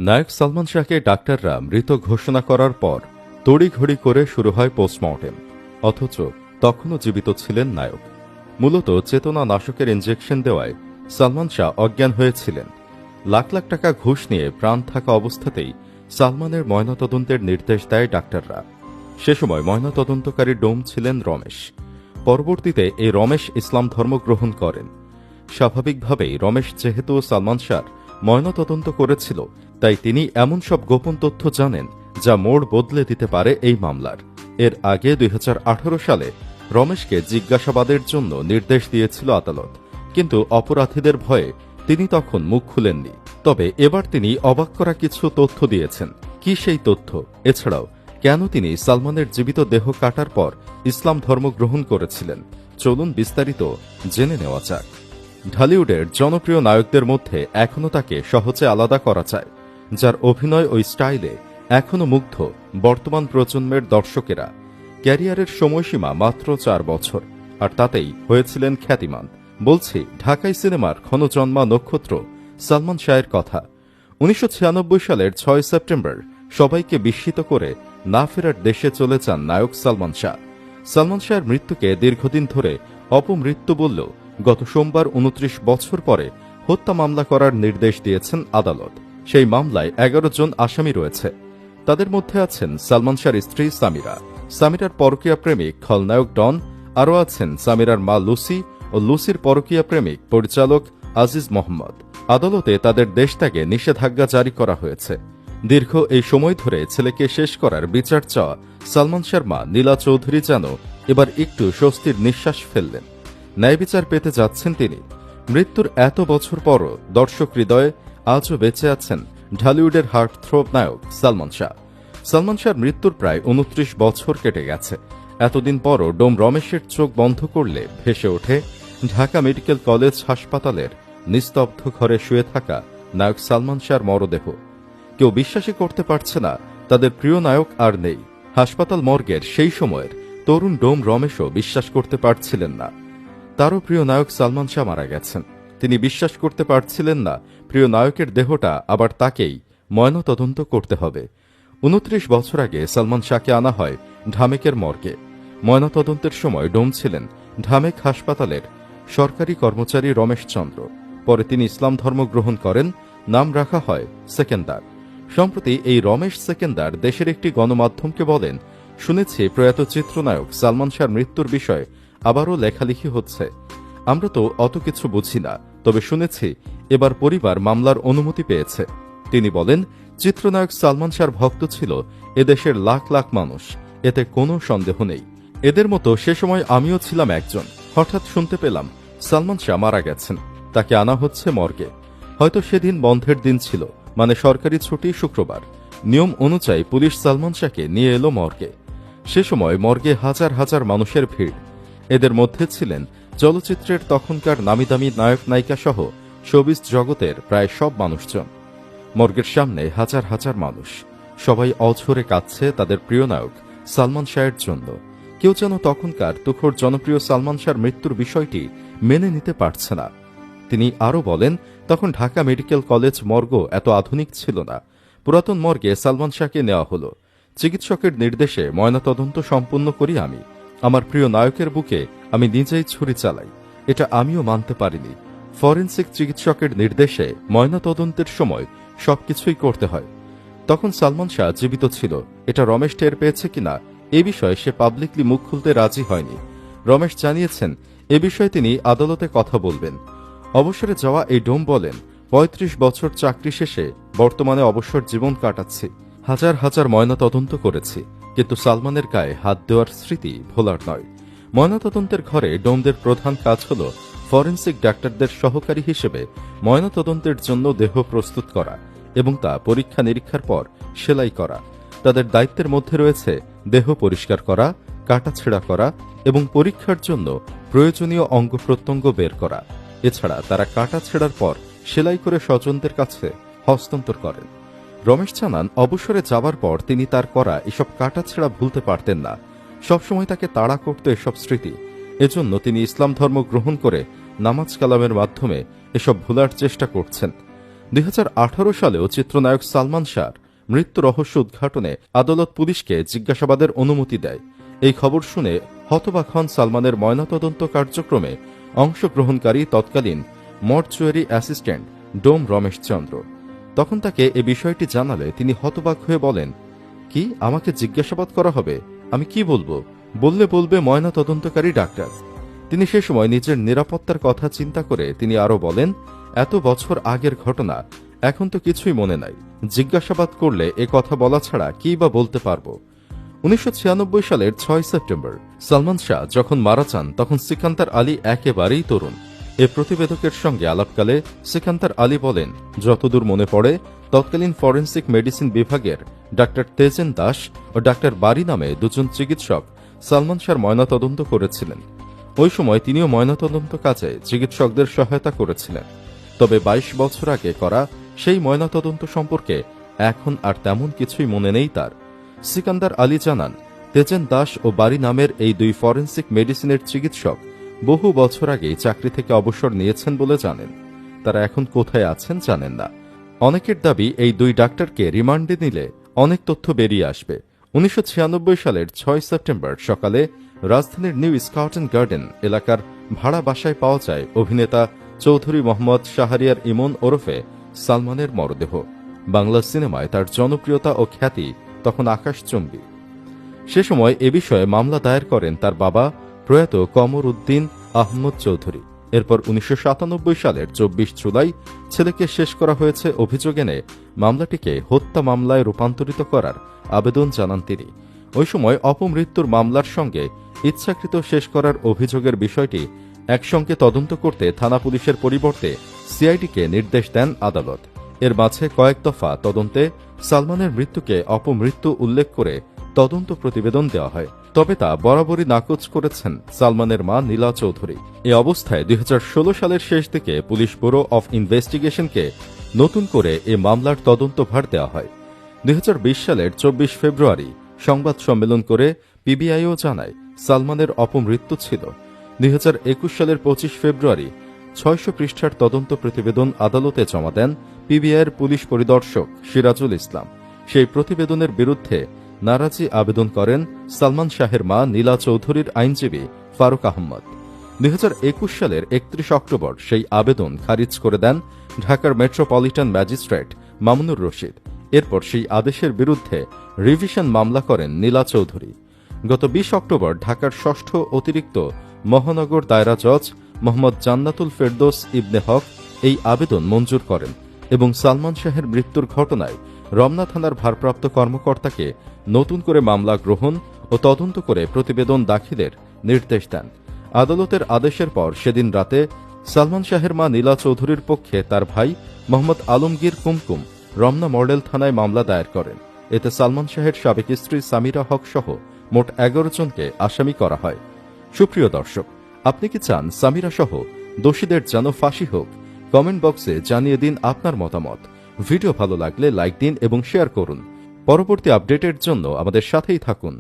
নায়ক সালমান শাহকে ডাক্তাররা মৃত ঘোষণা করার পর তড়িঘড়ি করে শুরু হয় পোস্টমর্টেম, অথচ তখনও জীবিত ছিলেন নায়ক। মূলত চেতনা নাশকের ইনজেকশন দেওয়ায় সালমান শাহ অজ্ঞান হয়েছিলেন। লাখ লাখ টাকা ঘুষ নিয়ে প্রাণ থাকা অবস্থাতেই সালমানের ময়নাতদন্তের নির্দেশ দেয় ডাক্তাররা। সে সময় ময়নাতদন্তকারী ডোম ছিলেন রমেশ। পরবর্তীতে এই রমেশ ইসলাম ধর্ম গ্রহণ করেন। স্বাভাবিকভাবেই রমেশ যেহেতু সালমান শাহর ময়নাতদন্ত করেছিল, তাই তিনি এমন সব গোপন তথ্য জানেন যা মোড় বদলে দিতে পারে এই মামলার। এর আগে 2018 সালে রমেশকে জিজ্ঞাসাবাদের জন্য নির্দেশ দিয়েছিল আদালত, কিন্তু অপরাধীদের ভয়ে তিনি তখন মুখ খুলেননি। তবে এবার তিনি অবাক করা কিছু তথ্য দিয়েছেন। কি সেই তথ্য? এছাড়াও কেন তিনি সালমানের জীবিত দেহ কাটার পর ইসলাম ধর্ম গ্রহণ করেছিলেন? চলুন বিস্তারিত জেনে নেওয়া যাক। ঢালিউডের জনপ্রিয় নায়কদের মধ্যে এখনও তাকে সহজে আলাদা করা যায়, যার অভিনয় ও স্টাইলে এখনও মুগ্ধ বর্তমান প্রজন্মের দর্শকেরা। ক্যারিয়ারের সময়সীমা মাত্র 4 বছর, আর তাতেই হয়েছিলেন খ্যাতিমান। বলছি ঢাকাই সিনেমার ক্ষণজন্মা নক্ষত্র সালমান শাহের কথা। 1996 সালের 6 সেপ্টেম্বর সবাইকে বিস্মিত করে না ফেরার দেশে চলে যান নায়ক সালমান শাহ। সালমান শাহের মৃত্যুকে দীর্ঘদিন ধরে অপমৃত্যু বললেও গত সোমবার 29 বছর পরে হত্যা মামলা করার নির্দেশ দিয়েছেন আদালত। সেই মামলায় 11 জন আসামি রয়েছে। তাদের মধ্যে আছেন সালমান শাহর স্ত্রী সামিরা, সামিরার পরকীয়া প্রেমিক খলনায়ক ডন, আরও আছেন সামিরার মা লুসি ও লুসির পরকীয়া প্রেমিক পরিচালক আজিজ মোহাম্মদ। আদালতে তাদের দেশ ত্যাগে নিষেধাজ্ঞা জারি করা হয়েছে। দীর্ঘ এই সময় ধরে ছেলেকে শেষ করার বিচার চাওয়া সালমান শাহর মা নীলা চৌধুরী যেন এবার একটু স্বস্তির নিঃশ্বাস ফেললেন। ন্যায় বিচার পেতে যাচ্ছেন তিনি। মৃত্যুর এত বছর পরও দর্শক হৃদয়ে আজও বেঁচে আছেন ঢালিউডের হার্ট থ্রোব নায়ক সালমান শাহ। সালমান শাহর মৃত্যুর প্রায় 29 বছর কেটে গেছে। এতদিন পরও ডোম রমেশের চোখ বন্ধ করলে ভেসে ওঠে ঢাকা মেডিকেল কলেজ হাসপাতালের নিস্তব্ধ ঘরে শুয়ে থাকা নায়ক সালমান শাহর মরদেহ। কেউ বিশ্বাসই করতে পারছে না তাদের প্রিয় নায়ক আর নেই। হাসপাতাল মর্গের সেই সময়ের তরুণ ডোম রমেশও বিশ্বাস করতে পারছিলেন না তারও প্রিয় নায়ক সালমান শাহ মারা গেছেন। তিনি বিশ্বাস করতে পারছিলেন না প্রিয় নায়কের দেহটা আবার তাকেই ময়নাতদন্ত করতে হবে। 29 বছর আগে সালমান শাহকে আনা হয় ঢামেকের মর্গে। ময়নাতদন্তের সময় ডোম ছিলেন ঢামেক হাসপাতালের সরকারি কর্মচারী রমেশ চন্দ্র। পরে তিনি ইসলাম ধর্ম গ্রহণ করেন, নাম রাখা হয় সেকেন্দার। সম্প্রতি এই রমেশ সেকেন্দার দেশের একটি গণমাধ্যমকে বলেন, শুনেছি প্রয়াত চিত্রনায়ক সালমান শাহর মৃত্যুর বিষয়ে আবারও লেখালেখি হচ্ছে। আমরা তো অত কিছু বুঝি না, তবে শুনেছি এবার পরিবার মামলার অনুমতি পেয়েছে। তিনি বলেন, চিত্রনায়ক সালমান শাহর ভক্ত ছিল এদেশের লাখ লাখ মানুষ, এতে কোনো সন্দেহ নেই। এদের মতো সে সময় আমিও ছিলাম একজন। হঠাৎ শুনতে পেলাম সালমান শাহ মারা গেছেন, তাকে আনা হচ্ছে মর্গে। হয়তো সেদিন বন্ধের দিন ছিল, মানে সরকারি ছুটি শুক্রবার। নিয়ম অনুযায়ী পুলিশ সালমান শাহকে নিয়ে এলো মর্গে। সে সময় মর্গে হাজার হাজার মানুষের ভিড়। এদের মধ্যে ছিলেন চলচ্চিত্রের তখনকার নামিদামি নায়ক নায়িকা সহ শোবিজ জগতের প্রায় সব মানুষজন। মর্গের সামনে হাজার হাজার মানুষ, সবাই অঝরে কাঁদছে তাদের প্রিয় নায়ক সালমান শাহের জন্য। কেউ যেন তখনকার তুখোড় জনপ্রিয় সালমান শাহর মৃত্যুর বিষয়টি মেনে নিতে পারছে না। তিনি আরও বলেন, তখন ঢাকা মেডিকেল কলেজ মর্গ এত আধুনিক ছিল না। পুরাতন মর্গে সালমান শাহকে নেওয়া হলো। চিকিৎসকের নির্দেশে ময়নাতদন্ত সম্পূর্ণ করি আমি। আমার প্রিয় নায়কের বুকে আমি নিজেই ছুরি চালাই, এটা আমিও মানতে পারিনি। ফরেনসিক চিকিৎসকের নির্দেশে ময়নাতদন্তের সময় সবকিছুই করতে হয়। তখন সালমান শাহ জীবিত ছিল, এটা রমেশ টের পেয়েছে কিনা এ বিষয়ে সে পাবলিকলি মুখ খুলতে রাজি হয়নি। রমেশ জানিয়েছেন এ বিষয়ে তিনি আদালতে কথা বলবেন। অবসরে যাওয়া এই ডোম বলেন, 35 বছর চাকরি শেষে বর্তমানে অবসর জীবন কাটাচ্ছি। হাজার হাজার ময়নাতদন্ত করেছি, কিন্তু সালমানের গায়ে হাত দেওয়ার স্মৃতি ভোলার নয়। ময়নাতদন্তের ঘরে ডোমদের প্রধান কাজ হল ফরেনসিক ডাক্তারদের সহকারী হিসেবে ময়নাতদন্তের জন্য দেহ প্রস্তুত করা এবং তা পরীক্ষা নিরীক্ষার পর সেলাই করা। তাদের দায়িত্বের মধ্যে রয়েছে দেহ পরিষ্কার করা, কাটাছেঁড়া করা এবং পরীক্ষার জন্য প্রয়োজনীয় অঙ্গ প্রত্যঙ্গ বের করা। এছাড়া তারা কাটাছেঁড়ার পর সেলাই করে স্বজনদের কাছে হস্তান্তর করেন। রমেশ জানান, অবসরে যাবার পর তিনি তার করা এসব কাটাছেঁড়া ভুলতে পারতেন না। সবসময় তাকে তাড়া করত এসব স্মৃতি। এজন্য তিনি ইসলাম ধর্ম গ্রহণ করে নামাজ কালামের মাধ্যমে এসব ভুলার চেষ্টা করছেন। 2018 সালেও চিত্রনায়ক সালমান শাহর মৃত্যু রহস্য উদ্ঘাটনে আদালত পুলিশকে জিজ্ঞাসাবাদের অনুমতি দেয়। এই খবর শুনে হতবাক হন সালমানের ময়নাতদন্ত কার্যক্রমে অংশগ্রহণকারী তৎকালীন মর্চুয়ারি অ্যাসিস্ট্যান্ট ডোম রমেশ চন্দ্র। তখন তাকে এ বিষয়টি জানালে তিনি হতবাক হয়ে বলেন, কি, আমাকে জিজ্ঞাসাবাদ করা হবে? আমি কি বলবো? বলবে ময়নাতদন্তকারী ডাক্তার। তিনি সে সময় নিজের নিরাপত্তার কথা চিন্তা করে তিনি আরো বলেন, এত বছর আগের ঘটনা, এখন তো কিছুই মনে নাই। জিজ্ঞাসাবাদ করলে এ কথা বলা ছাড়া কি বা বলতে পারবো। 1996 সালের 6 সেপ্টেম্বর সালমান শাহ যখন মারা যান তখন সিকান্দার আলী একেবারেই তরুণ। এ প্রতিবেদকের সঙ্গে আলাপকালে সিকান্দার আলী বলেন, যতদূর মনে পড়ে তৎকালীন ফরেন্সিক মেডিসিন বিভাগের ডাক্তার তেজেন দাস ও ডাক্তার বারি নামে দুজন চিকিৎসক সালমান শাহর ময়নাতদন্ত করেছিলেন। ওই সময় তিনিও ময়নাতদন্ত কাজে চিকিৎসকদের সহায়তা করেছিলেন। তবে 22 বছর আগে করা সেই ময়নাতদন্ত সম্পর্কে এখন আর তেমন কিছুই মনে নেই তার। সিকান্দার আলী জানান, তেজেন দাস ও বারি নামের এই দুই ফরেন্সিক মেডিসিনের চিকিৎসক বহু বছর আগেই চাকরি থেকে অবসর নিয়েছেন বলে জানেন। তারা এখন কোথায় আছেন জানেন না। অনেকের দাবি এই দুই ডাক্তারকে রিমান্ডে নিলে অনেক তথ্য বেরিয়ে আসবে। 1996 সালের 6 সেপ্টেম্বর সকালে রাজধানীর নিউ স্কটন গার্ডেন এলাকার ভাড়া বাসায় পাওয়া যায় অভিনেতা চৌধুরী মোহাম্মদ শাহরিয়ার ইমন ওরফে সালমানের মরদেহ। বাংলা সিনেমায় তার জনপ্রিয়তা ও খ্যাতি তখন আকাশচুম্বী। সে সময় এ বিষয়ে মামলা দায়ের করেন তার বাবা প্রয়াত কমর উদ্দিন আহমদ চৌধুরী। এরপর 1997 সালের 24 জুলাই ছেলেকে শেষ করা হয়েছে অভিযোগ এনে মামলাটিকে হত্যা মামলায় রূপান্তরিত করার আবেদন জানান তিনি। ওই সময় অপমৃত্যুর মামলার সঙ্গে ইচ্ছাকৃত শেষ করার অভিযোগের বিষয়টি একসঙ্গে তদন্ত করতে থানা পুলিশের পরিবর্তে সিআইডিকে নির্দেশ দেন আদালত। এর মাঝে কয়েক দফা তদন্তে সালমানের মৃত্যুকে অপমৃত্যু উল্লেখ করে তদন্ত প্রতিবেদন দেওয়া হয়, তবে তা বরাবরই নাকচ করেছেন সালমানের মা নীলা চৌধুরী। এ অবস্থায় 2016 সালের শেষ দিকে পুলিশ ব্যুরো অফ ইনভেস্টিগেশনকে নতুন করে এ মামলার তদন্তভার দেওয়া হয়। 2020 সালের 24 ফেব্রুয়ারি সংবাদ সম্মেলন করে পিবিআইও জানায় সালমানের অপমৃত্যু ছিল। 2021 সালের 25 ফেব্রুয়ারি 600 পৃষ্ঠার তদন্ত প্রতিবেদন আদালতে জমা দেন পিবিআইয়ের পুলিশ পরিদর্শক সিরাজুল ইসলাম। সেই প্রতিবেদনের বিরুদ্ধে নারাজি আবেদন করেন সালমান শাহের মা নীলা চৌধুরীর আইনজীবী ফারুক আহমদ। 2021 সালের 31 অক্টোবর সেই আবেদন খারিজ করে দেন ঢাকার মেট্রোপলিটন ম্যাজিস্ট্রেট মামুনুর রশিদ। এরপর সেই আদেশের বিরুদ্ধে রিভিশন মামলা করেন নীলা চৌধুরী। গত 20 অক্টোবর ঢাকার 6ষ্ঠ অতিরিক্ত মহানগর দায়রা জজ মোহাম্মদ জান্নাতুল ফেরদৌস ইবনে হক এই আবেদন মঞ্জুর করেন এবং সালমান শাহের মৃত্যুর ঘটনায় রমনা থানার ভারপ্রাপ্ত কর্মকর্তাকে নতুন করে মামলা গ্রহণ ও তদন্ত করে প্রতিবেদন দাখিলের নির্দেশ দেন। আদালতের আদেশের পর সেদিন রাতে সালমান শাহের মা নীলা চৌধুরীর পক্ষে তার ভাই মোহাম্মদ আলমগীর কুমকুম রমনা মডেল থানায় মামলা দায়ের করেন। এতে সালমান শাহের সাবেক স্ত্রী সামিরা হক সহ মোট 11 জনকে আসামি করা হয়। সুপ্রিয় দর্শক, আপনি কি চান সামিরা সহ দোষীদের যেন ফাঁসি হোক? কমেন্ট বক্সে জানিয়ে দিন আপনার মতামত। ভিডিও ভালো লাগলে লাইক দিন এবং শেয়ার করুন। পরবর্তী আপডেটের জন্য আমাদের সাথেই থাকুন।